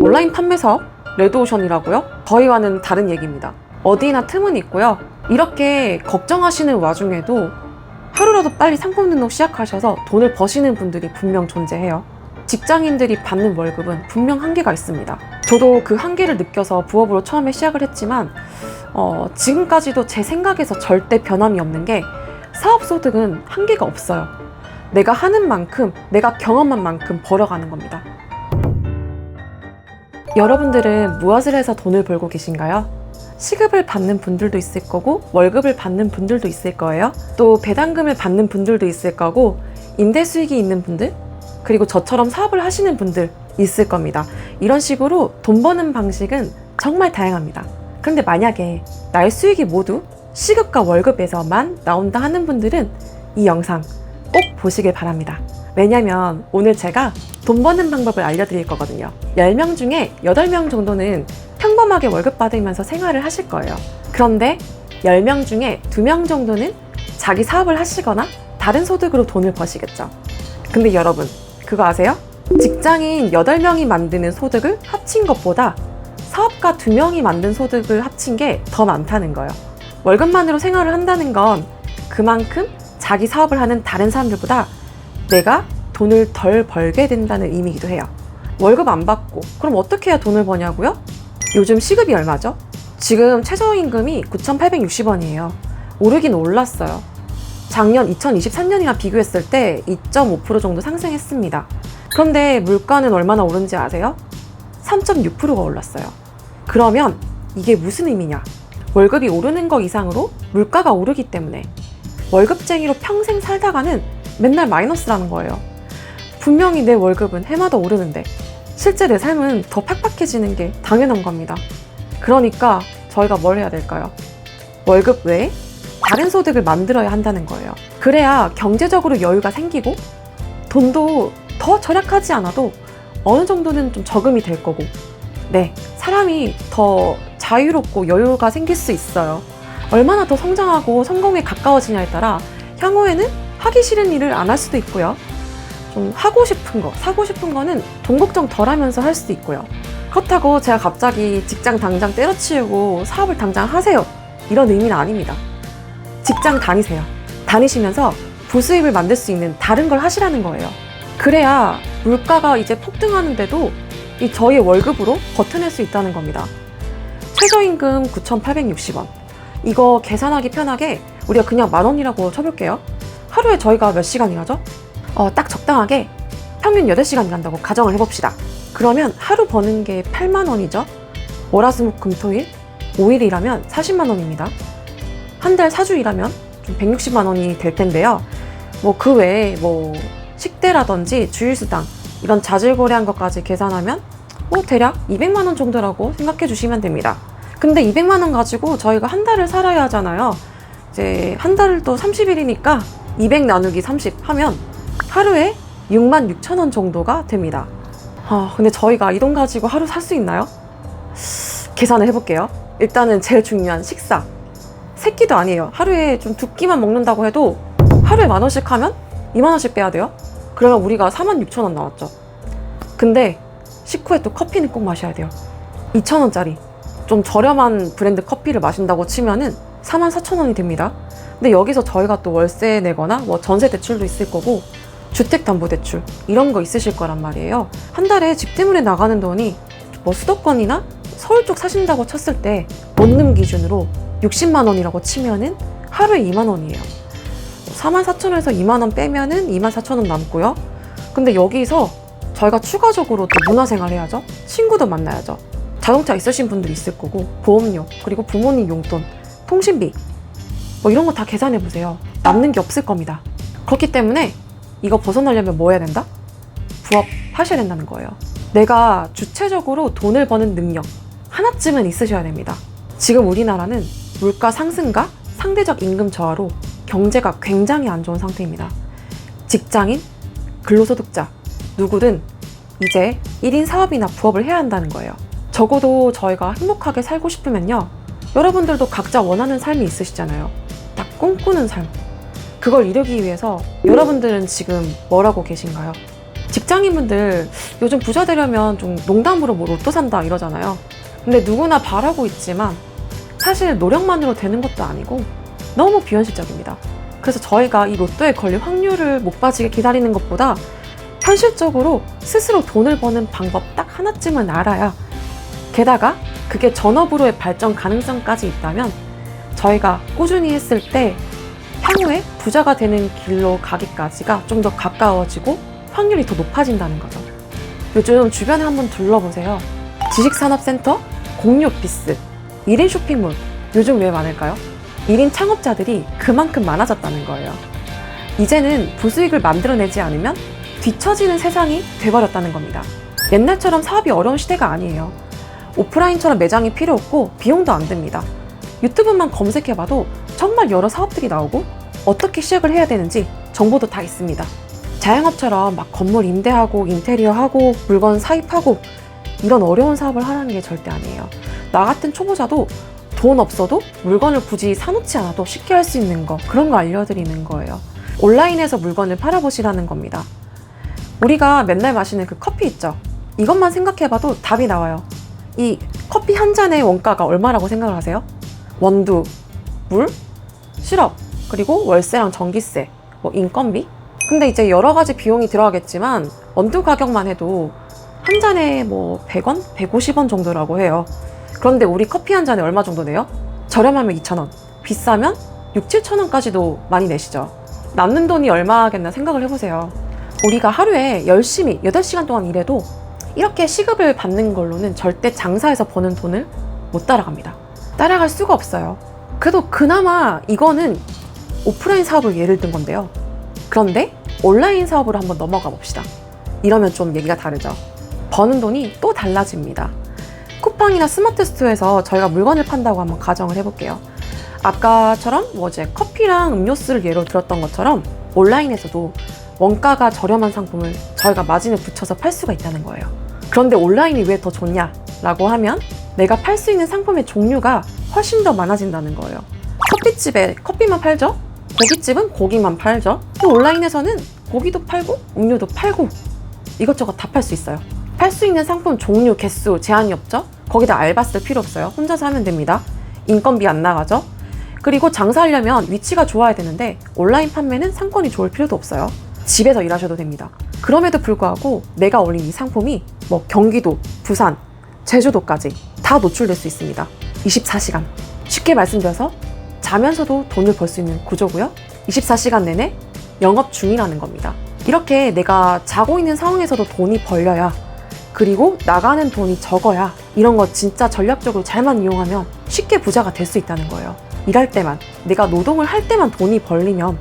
온라인 판매 사업 레드오션이라고요? 저희와는 다른 얘기입니다. 어디나 틈은 있고요. 이렇게 걱정하시는 와중에도 하루라도 빨리 상품 등록 시작하셔서 돈을 버시는 분들이 분명 존재해요. 직장인들이 받는 월급은 분명 한계가 있습니다. 저도 그 한계를 느껴서 부업으로 처음에 시작을 했지만 지금까지도 제 생각에서 절대 변함이 없는 게 사업소득은 한계가 없어요. 내가 하는 만큼, 내가 경험한 만큼 벌어가는 겁니다. 여러분들은 무엇을 해서 돈을 벌고 계신가요? 시급을 받는 분들도 있을 거고 월급을 받는 분들도 있을 거예요. 또 배당금을 받는 분들도 있을 거고 임대 수익이 있는 분들, 그리고 저처럼 사업을 하시는 분들 있을 겁니다. 이런 식으로 돈 버는 방식은 정말 다양합니다. 그런데 만약에 나의 수익이 모두 시급과 월급에서만 나온다 하는 분들은 이 영상 꼭 보시길 바랍니다. 왜냐면 오늘 제가 돈 버는 방법을 알려드릴 거거든요. 10명 중에 8명 정도는 평범하게 월급 받으면서 생활을 하실 거예요. 그런데 10명 중에 2명 정도는 자기 사업을 하시거나 다른 소득으로 돈을 버시겠죠. 근데 여러분, 그거 아세요? 직장인 8명이 만드는 소득을 합친 것보다 사업가 2명이 만든 소득을 합친 게 더 많다는 거예요. 월급만으로 생활을 한다는 건 그만큼 자기 사업을 하는 다른 사람들보다 내가 돈을 덜 벌게 된다는 의미이기도 해요. 월급 안 받고 그럼 어떻게 해야 돈을 버냐고요? 요즘 시급이 얼마죠? 지금 최저임금이 9,860원이에요. 오르긴 올랐어요. 작년 2023년이랑 비교했을 때 2.5% 정도 상승했습니다. 그런데 물가는 얼마나 오른지 아세요? 3.6%가 올랐어요. 그러면 이게 무슨 의미냐? 월급이 오르는 거 이상으로 물가가 오르기 때문에 월급쟁이로 평생 살다가는 맨날 마이너스라는 거예요. 분명히 내 월급은 해마다 오르는데 실제 내 삶은 더 팍팍해지는 게 당연한 겁니다. 그러니까 저희가 뭘 해야 될까요? 월급 외에 다른 소득을 만들어야 한다는 거예요. 그래야 경제적으로 여유가 생기고 돈도 더 절약하지 않아도 어느 정도는 좀 저금이 될 거고, 네, 사람이 더 자유롭고 여유가 생길 수 있어요. 얼마나 더 성장하고 성공에 가까워지냐에 따라 향후에는 하기 싫은 일을 안 할 수도 있고요. 좀 하고 싶은 거, 사고 싶은 거는 돈 걱정 덜 하면서 할 수도 있고요. 그렇다고 제가 갑자기 직장 당장 때려치우고 사업을 당장 하세요, 이런 의미는 아닙니다. 직장 다니세요. 다니시면서 부수입을 만들 수 있는 다른 걸 하시라는 거예요. 그래야 물가가 이제 폭등하는데도 이 저희의 월급으로 버텨낼 수 있다는 겁니다. 최저임금 9,860원. 이거 계산하기 편하게 우리가 그냥 10,000원이라고 쳐볼게요. 하루에 저희가 몇 시간 일하죠? 딱 적당하게 평균 8시간 일한다고 가정을 해봅시다. 그러면 하루 버는 게 8만원이죠? 월화수목금토일 5일 일하면 40만원입니다. 한 달 4주 일하면 좀 160만원이 될 텐데요. 그 외에 식대라든지 주휴수당 이런 자질고래한 것까지 계산하면 대략 200만원 정도라고 생각해 주시면 됩니다. 근데 200만원 가지고 저희가 한 달을 살아야 하잖아요. 이제 한 달을 또 30일이니까 200 나누기 30 하면 하루에 66,000원 정도가 됩니다. 근데 저희가 이 돈 가지고 하루 살 수 있나요? 계산을 해볼게요. 일단은 제일 중요한 식사. 세 끼도 아니에요. 하루에 좀 두 끼만 먹는다고 해도 하루에 10,000원씩 하면 20,000원씩 빼야 돼요. 그러면 우리가 46,000원 나왔죠. 근데 식후에 또 커피는 꼭 마셔야 돼요. 2,000원짜리 좀 저렴한 브랜드 커피를 마신다고 치면은 44,000원이 됩니다. 근데 여기서 저희가 또 월세 내거나 전세 대출도 있을 거고 주택담보대출 이런 거 있으실 거란 말이에요. 한 달에 집 때문에 나가는 돈이 수도권이나 서울 쪽 사신다고 쳤을 때 원룸 기준으로 60만원이라고 치면은 하루에 2만원이에요. 44,000원에서 2만원 빼면은 24,000원 남고요. 근데 여기서 저희가 추가적으로 또 문화생활 해야죠. 친구도 만나야죠. 자동차 있으신 분들 있을 거고 보험료, 그리고 부모님 용돈, 통신비 이런 거 다 계산해 보세요. 남는 게 없을 겁니다. 그렇기 때문에 이거 벗어나려면 뭐 해야 된다? 부업 하셔야 된다는 거예요. 내가 주체적으로 돈을 버는 능력 하나쯤은 있으셔야 됩니다. 지금 우리나라는 물가 상승과 상대적 임금 저하로 경제가 굉장히 안 좋은 상태입니다. 직장인, 근로소득자 누구든 이제 1인 사업이나 부업을 해야 한다는 거예요. 적어도 저희가 행복하게 살고 싶으면요, 여러분들도 각자 원하는 삶이 있으시잖아요. 딱 꿈꾸는 삶. 그걸 이루기 위해서 여러분들은 지금 뭘 하고 계신가요? 직장인분들 요즘 부자 되려면 좀 농담으로 뭐 로또 산다 이러잖아요. 근데 누구나 바라고 있지만 사실 노력만으로 되는 것도 아니고 너무 비현실적입니다. 그래서 저희가 이 로또에 걸릴 확률을 못 빠지게 기다리는 것보다 현실적으로 스스로 돈을 버는 방법 딱 하나쯤은 알아야, 게다가 그게 전업으로의 발전 가능성까지 있다면 저희가 꾸준히 했을 때 향후에 부자가 되는 길로 가기까지가 좀 더 가까워지고 확률이 더 높아진다는 거죠. 요즘 주변에 한번 둘러보세요. 지식산업센터, 공유오피스, 1인 쇼핑몰, 요즘 왜 많을까요? 1인 창업자들이 그만큼 많아졌다는 거예요. 이제는 부수익을 만들어내지 않으면 뒤처지는 세상이 돼버렸다는 겁니다. 옛날처럼 사업이 어려운 시대가 아니에요. 오프라인처럼 매장이 필요 없고 비용도 안 듭니다. 유튜브만 검색해봐도 정말 여러 사업들이 나오고 어떻게 시작을 해야 되는지 정보도 다 있습니다. 자영업처럼 막 건물 임대하고 인테리어하고 물건 사입하고 이런 어려운 사업을 하라는 게 절대 아니에요. 나 같은 초보자도 돈 없어도 물건을 굳이 사놓지 않아도 쉽게 할 수 있는 거, 그런 거 알려드리는 거예요. 온라인에서 물건을 팔아보시라는 겁니다. 우리가 맨날 마시는 그 커피 있죠? 이것만 생각해봐도 답이 나와요. 이 커피 한 잔의 원가가 얼마라고 생각을 하세요? 원두, 물, 시럽, 그리고 월세랑 전기세, 뭐 인건비? 근데 이제 여러 가지 비용이 들어가겠지만 원두 가격만 해도 한 잔에 뭐 100원? 150원 정도라고 해요. 그런데 우리 커피 한 잔에 얼마 정도 내요? 저렴하면 2,000원, 비싸면 6, 7,000원까지도 많이 내시죠. 남는 돈이 얼마겠나 생각을 해보세요. 우리가 하루에 열심히 8시간 동안 일해도 이렇게 시급을 받는 걸로는 절대 장사해서 버는 돈을 못 따라갑니다. 따라갈 수가 없어요. 그래도 그나마 이거는 오프라인 사업을 예를 든 건데요. 그런데 온라인 사업으로 한번 넘어가 봅시다. 이러면 좀 얘기가 다르죠. 버는 돈이 또 달라집니다. 쿠팡이나 스마트 스토어에서 저희가 물건을 판다고 한번 가정을 해볼게요. 아까처럼 뭐 이제 커피랑 음료수를 예로 들었던 것처럼 온라인에서도 원가가 저렴한 상품을 저희가 마진을 붙여서 팔 수가 있다는 거예요. 그런데 온라인이 왜 더 좋냐라고 하면 내가 팔 수 있는 상품의 종류가 훨씬 더 많아진다는 거예요. 커피집에 커피만 팔죠? 고깃집은 고기만 팔죠? 또 온라인에서는 고기도 팔고 음료도 팔고 이것저것 다 팔 수 있어요. 팔 수 있는 상품 종류, 개수 제한이 없죠? 거기다 알바 쓸 필요 없어요. 혼자서 하면 됩니다. 인건비 안 나가죠? 그리고 장사하려면 위치가 좋아야 되는데 온라인 판매는 상권이 좋을 필요도 없어요. 집에서 일하셔도 됩니다. 그럼에도 불구하고 내가 올린 이 상품이 뭐 경기도, 부산, 제주도까지 다 노출될 수 있습니다. 24시간. 쉽게 말씀드려서 자면서도 돈을 벌 수 있는 구조고요. 24시간 내내 영업 중이라는 겁니다. 이렇게 내가 자고 있는 상황에서도 돈이 벌려야, 그리고 나가는 돈이 적어야, 이런 거 진짜 전략적으로 잘만 이용하면 쉽게 부자가 될 수 있다는 거예요. 일할 때만, 내가 노동을 할 때만 돈이 벌리면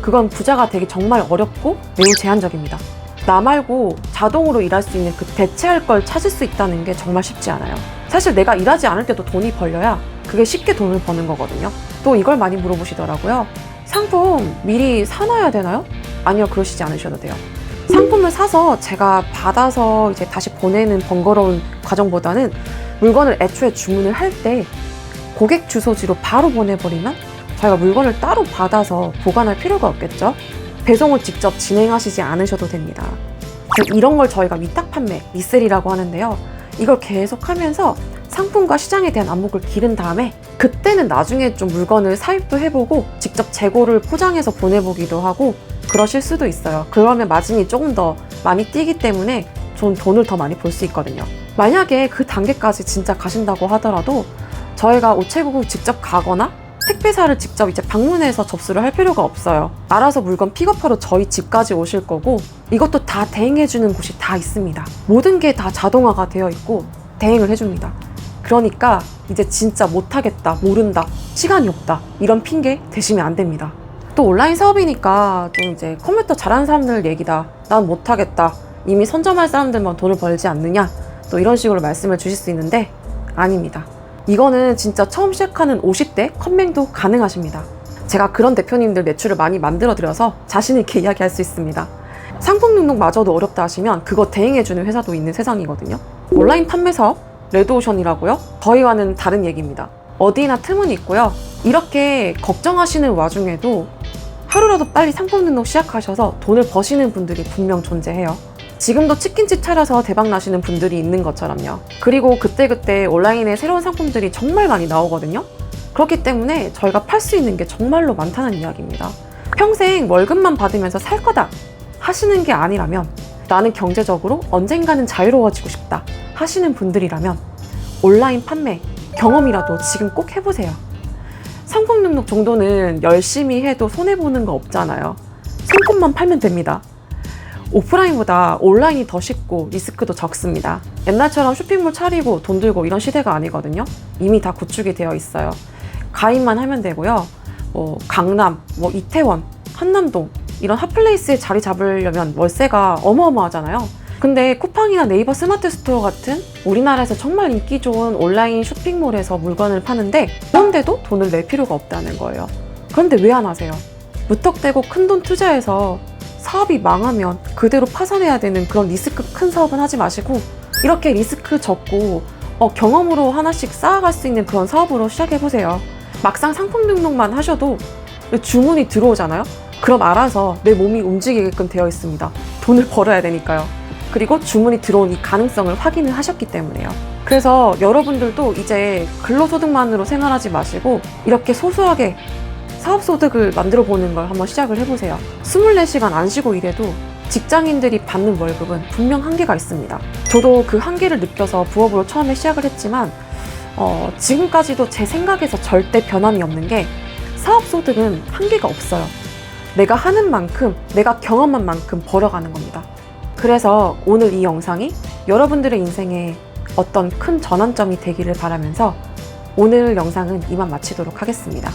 그건 부자가 되기 정말 어렵고 매우 제한적입니다. 나 말고 자동으로 일할 수 있는 그 대체할 걸 찾을 수 있다는 게 정말 쉽지 않아요. 사실 내가 일하지 않을 때도 돈이 벌려야 그게 쉽게 돈을 버는 거거든요. 또 이걸 많이 물어보시더라고요. 상품 미리 사놔야 되나요? 아니요, 그러시지 않으셔도 돼요. 상품을 사서 제가 받아서 이제 다시 보내는 번거로운 과정보다는 물건을 애초에 주문을 할 때 고객 주소지로 바로 보내버리면 저희가 물건을 따로 받아서 보관할 필요가 없겠죠? 배송을 직접 진행하시지 않으셔도 됩니다. 이런 걸 저희가 위탁 판매, 리셀이라고 하는데요. 이걸 계속 하면서 상품과 시장에 대한 안목을 기른 다음에 그때는 나중에 좀 물건을 사입도 해보고 직접 재고를 포장해서 보내보기도 하고 그러실 수도 있어요. 그러면 마진이 조금 더 많이 뛰기 때문에 좀 돈을 더 많이 벌 수 있거든요. 만약에 그 단계까지 진짜 가신다고 하더라도 저희가 우체국을 직접 가거나 택배사를 직접 이제 방문해서 접수를 할 필요가 없어요. 알아서 물건 픽업하러 저희 집까지 오실 거고, 이것도 다 대행해주는 곳이 다 있습니다. 모든 게 다 자동화가 되어 있고 대행을 해줍니다. 그러니까 이제 진짜 못하겠다, 모른다, 시간이 없다, 이런 핑계 대시면 안 됩니다. 또 온라인 사업이니까 좀 이제 컴퓨터 잘하는 사람들 얘기다, 난 못하겠다, 이미 선점할 사람들만 돈을 벌지 않느냐, 또 이런 식으로 말씀을 주실 수 있는데 아닙니다. 이거는 진짜 처음 시작하는 50대 컴맹도 가능하십니다. 제가 그런 대표님들 매출을 많이 만들어드려서 자신 있게 이야기할 수 있습니다. 상품 등록마저도 어렵다 하시면 그거 대행해주는 회사도 있는 세상이거든요. 온라인 판매 사업, 레드오션이라고요? 저희와는 다른 얘기입니다. 어디나 틈은 있고요. 이렇게 걱정하시는 와중에도 하루라도 빨리 상품 등록 시작하셔서 돈을 버시는 분들이 분명 존재해요. 지금도 치킨집 차려서 대박 나시는 분들이 있는 것처럼요. 그리고 그때그때 온라인에 새로운 상품들이 정말 많이 나오거든요. 그렇기 때문에 저희가 팔 수 있는 게 정말로 많다는 이야기입니다. 평생 월급만 받으면서 살 거다 하시는 게 아니라면, 나는 경제적으로 언젠가는 자유로워지고 싶다 하시는 분들이라면 온라인 판매 경험이라도 지금 꼭 해보세요. 상품 등록 정도는 열심히 해도 손해보는 거 없잖아요. 상품만 팔면 됩니다. 오프라인보다 온라인이 더 쉽고 리스크도 적습니다. 옛날처럼 쇼핑몰 차리고 돈 들고 이런 시대가 아니거든요. 이미 다 구축이 되어 있어요. 가입만 하면 되고요. 강남, 이태원, 한남동 이런 핫플레이스에 자리 잡으려면 월세가 어마어마하잖아요. 근데 쿠팡이나 네이버 스마트 스토어 같은 우리나라에서 정말 인기 좋은 온라인 쇼핑몰에서 물건을 파는데, 그런데도 돈을 낼 필요가 없다는 거예요. 그런데 왜 안 하세요? 무턱대고 큰돈 투자해서 사업이 망하면 그대로 파산해야 되는 그런 리스크 큰 사업은 하지 마시고, 이렇게 리스크 적고 경험으로 하나씩 쌓아갈 수 있는 그런 사업으로 시작해보세요. 막상 상품 등록만 하셔도 주문이 들어오잖아요. 그럼 알아서 내 몸이 움직이게끔 되어 있습니다. 돈을 벌어야 되니까요. 그리고 주문이 들어온 이 가능성을 확인을 하셨기 때문에요. 그래서 여러분들도 이제 근로소득만으로 생활하지 마시고 이렇게 소소하게 사업소득을 만들어 보는 걸 한번 시작을 해보세요. 24시간 안 쉬고 일해도 직장인들이 받는 월급은 분명 한계가 있습니다. 저도 그 한계를 느껴서 부업으로 처음에 시작을 했지만 지금까지도 제 생각에서 절대 변함이 없는 게, 사업소득은 한계가 없어요. 내가 하는 만큼, 내가 경험한 만큼 벌어가는 겁니다. 그래서 오늘 이 영상이 여러분들의 인생에 어떤 큰 전환점이 되기를 바라면서 오늘 영상은 이만 마치도록 하겠습니다.